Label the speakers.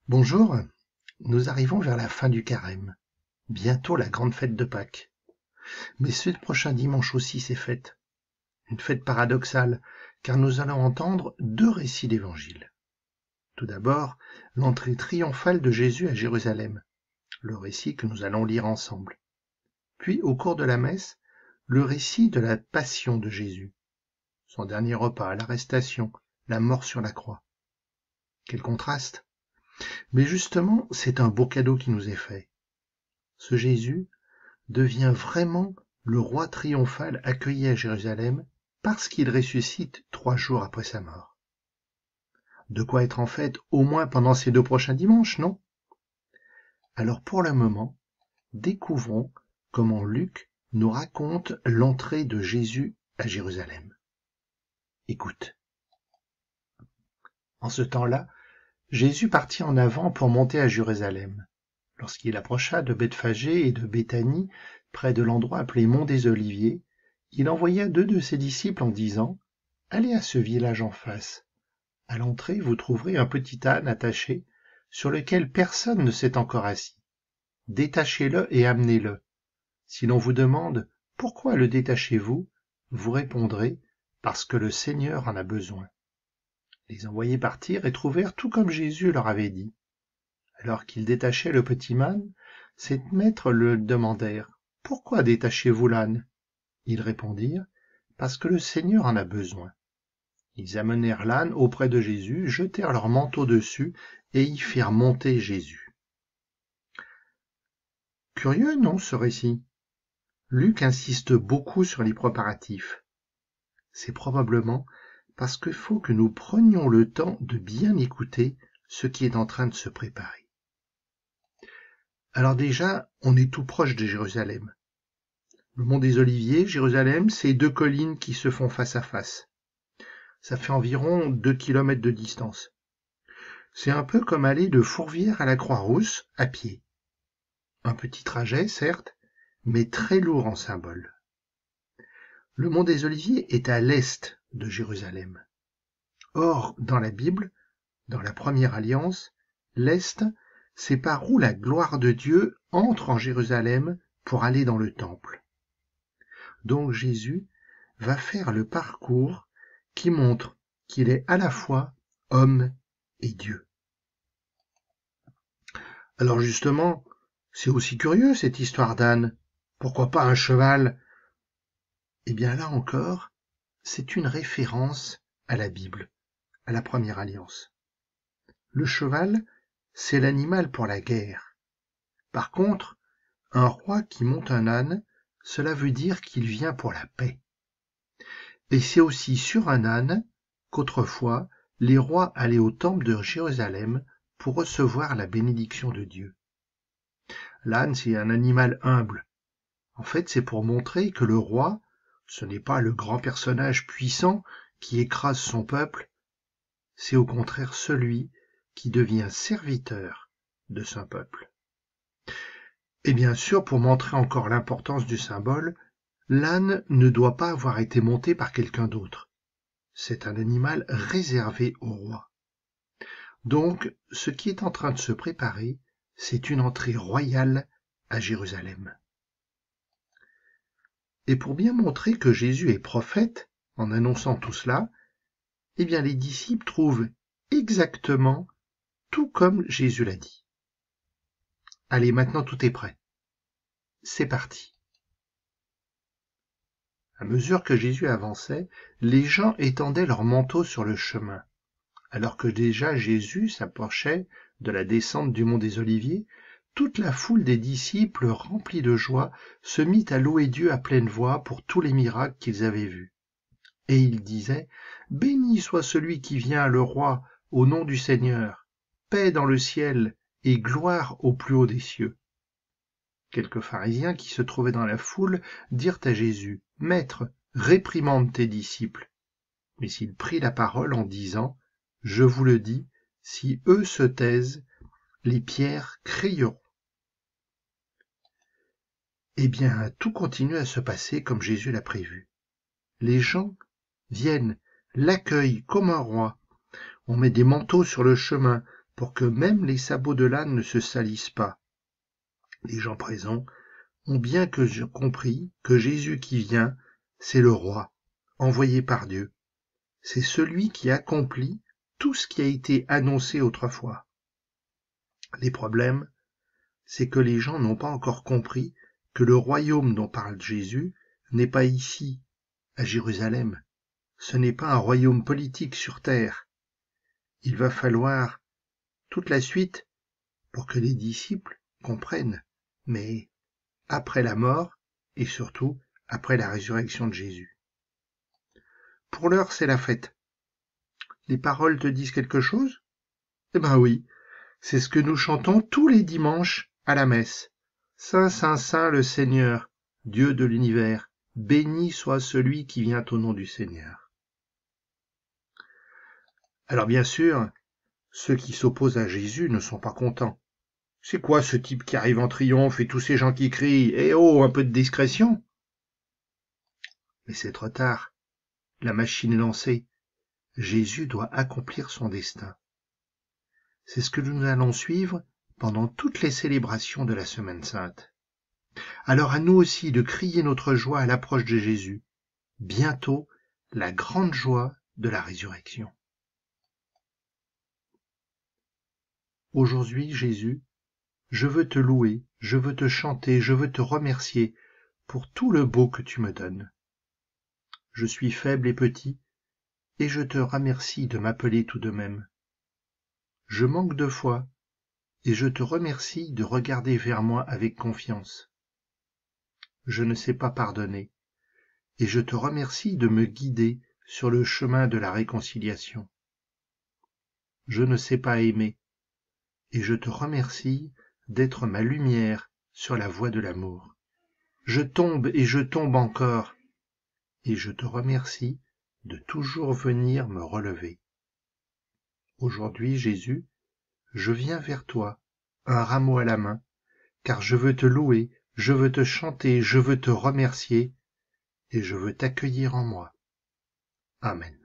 Speaker 1: Bonjour, nous arrivons vers la fin du carême. Bientôt la grande fête de Pâques. Mais ce prochain dimanche aussi c'est fête. Une fête paradoxale, car nous allons entendre deux récits d'évangile. Tout d'abord, l'entrée triomphale de Jésus à Jérusalem, le récit que nous allons lire ensemble. Puis, au cours de la messe, le récit de la passion de Jésus, son dernier repas, l'arrestation, la mort sur la croix. Quel contraste! Mais justement, c'est un beau cadeau qui nous est fait. Ce Jésus devient vraiment le roi triomphal accueilli à Jérusalem parce qu'il ressuscite 3 jours après sa mort. De quoi être en fête au moins pendant ces 2 prochains dimanches, non? Alors pour le moment, découvrons comment Luc nous raconte l'entrée de Jésus à Jérusalem. Écoute. En ce temps-là, Jésus partit en avant pour monter à Jérusalem. Lorsqu'il approcha de Bethphagée et de Béthanie, près de l'endroit appelé Mont des Oliviers, il envoya 2 de ses disciples en disant « Allez à ce village en face. À l'entrée, vous trouverez un petit âne attaché, sur lequel personne ne s'est encore assis. Détachez-le et amenez-le. Si l'on vous demande « Pourquoi le détachez-vous » vous répondrez « Parce que le Seigneur en a besoin. » Les envoyés partirent et trouvèrent tout comme Jésus leur avait dit. Alors qu'ils détachaient le petit âne, ses maîtres le demandèrent « Pourquoi détachez-vous l'âne » Ils répondirent « Parce que le Seigneur en a besoin. » Ils amenèrent l'âne auprès de Jésus, jetèrent leur manteau dessus et y firent monter Jésus. Curieux, non, ce récit? Luc insiste beaucoup sur les préparatifs. C'est probablement parce qu'il faut que nous prenions le temps de bien écouter ce qui est en train de se préparer. Alors déjà, on est tout proche de Jérusalem. Le mont des Oliviers, Jérusalem, c'est 2 collines qui se font face à face. Ça fait environ 2 kilomètres de distance. C'est un peu comme aller de Fourvière à la Croix-Rousse à pied. Un petit trajet, certes, mais très lourd en symbole. Le mont des Oliviers est à l'est de Jérusalem. Or, dans la Bible, dans la Première Alliance, l'est, c'est par où la gloire de Dieu entre en Jérusalem pour aller dans le temple. Donc Jésus va faire le parcours qui montre qu'il est à la fois homme et Dieu. Alors justement, c'est aussi curieux cette histoire d'âne. Pourquoi pas un cheval? Eh bien là encore, c'est une référence à la Bible, à la Première Alliance. Le cheval, c'est l'animal pour la guerre. Par contre, un roi qui monte un âne, cela veut dire qu'il vient pour la paix. Et c'est aussi sur un âne qu'autrefois les rois allaient au temple de Jérusalem pour recevoir la bénédiction de Dieu. L'âne, c'est un animal humble. En fait, c'est pour montrer que le roi, ce n'est pas le grand personnage puissant qui écrase son peuple, c'est au contraire celui qui devient serviteur de son peuple. Et bien sûr, pour montrer encore l'importance du symbole, l'âne ne doit pas avoir été monté par quelqu'un d'autre. C'est un animal réservé au roi. Donc, ce qui est en train de se préparer, c'est une entrée royale à Jérusalem. Et pour bien montrer que Jésus est prophète, en annonçant tout cela, eh bien les disciples trouvent exactement tout comme Jésus l'a dit. Allez, maintenant tout est prêt. C'est parti. À mesure que Jésus avançait, les gens étendaient leurs manteaux sur le chemin. Alors que déjà Jésus s'approchait de la descente du mont des Oliviers, toute la foule des disciples, remplis de joie, se mit à louer Dieu à pleine voix pour tous les miracles qu'ils avaient vus. Et ils disaient « Béni soit celui qui vient, le roi, au nom du Seigneur, paix dans le ciel et gloire au plus haut des cieux. » Quelques pharisiens qui se trouvaient dans la foule dirent à Jésus « Maître, réprimande tes disciples. » Mais il prit la parole en disant « Je vous le dis, si eux se taisent, les pierres crieront. » Eh bien, tout continue à se passer comme Jésus l'a prévu. Les gens viennent, l'accueillent comme un roi. On met des manteaux sur le chemin, pour que même les sabots de l'âne ne se salissent pas. Les gens présents ont bien compris que Jésus qui vient, c'est le roi, envoyé par Dieu. C'est celui qui accomplit tout ce qui a été annoncé autrefois. Les problèmes, c'est que les gens n'ont pas encore compris que le royaume dont parle Jésus n'est pas ici, à Jérusalem. Ce n'est pas un royaume politique sur terre. Il va falloir toute la suite pour que les disciples comprennent, mais après la mort et surtout après la résurrection de Jésus. Pour l'heure, c'est la fête. Les paroles te disent quelque chose? Eh ben oui, c'est ce que nous chantons tous les dimanches à la messe. Saint, Saint, Saint le Seigneur, Dieu de l'univers, béni soit celui qui vient au nom du Seigneur. Alors bien sûr, ceux qui s'opposent à Jésus ne sont pas contents. C'est quoi ce type qui arrive en triomphe et tous ces gens qui crient « Eh oh, un peu de discrétion !» Mais c'est trop tard. La machine est lancée. Jésus doit accomplir son destin. C'est ce que nous allons suivre pendant toutes les célébrations de la Semaine Sainte. Alors à nous aussi de crier notre joie à l'approche de Jésus. Bientôt, la grande joie de la résurrection. Aujourd'hui, Jésus, je veux te louer, je veux te chanter, je veux te remercier pour tout le beau que tu me donnes. Je suis faible et petit, et je te remercie de m'appeler tout de même. Je manque de foi, et je te remercie de regarder vers moi avec confiance. Je ne sais pas pardonner, et je te remercie de me guider sur le chemin de la réconciliation. Je ne sais pas aimer, et je te remercie d'être ma lumière sur la voie de l'amour. Je tombe et je tombe encore, et je te remercie de toujours venir me relever. Aujourd'hui, Jésus, je viens vers toi, un rameau à la main, car je veux te louer, je veux te chanter, je veux te remercier, et je veux t'accueillir en moi. Amen.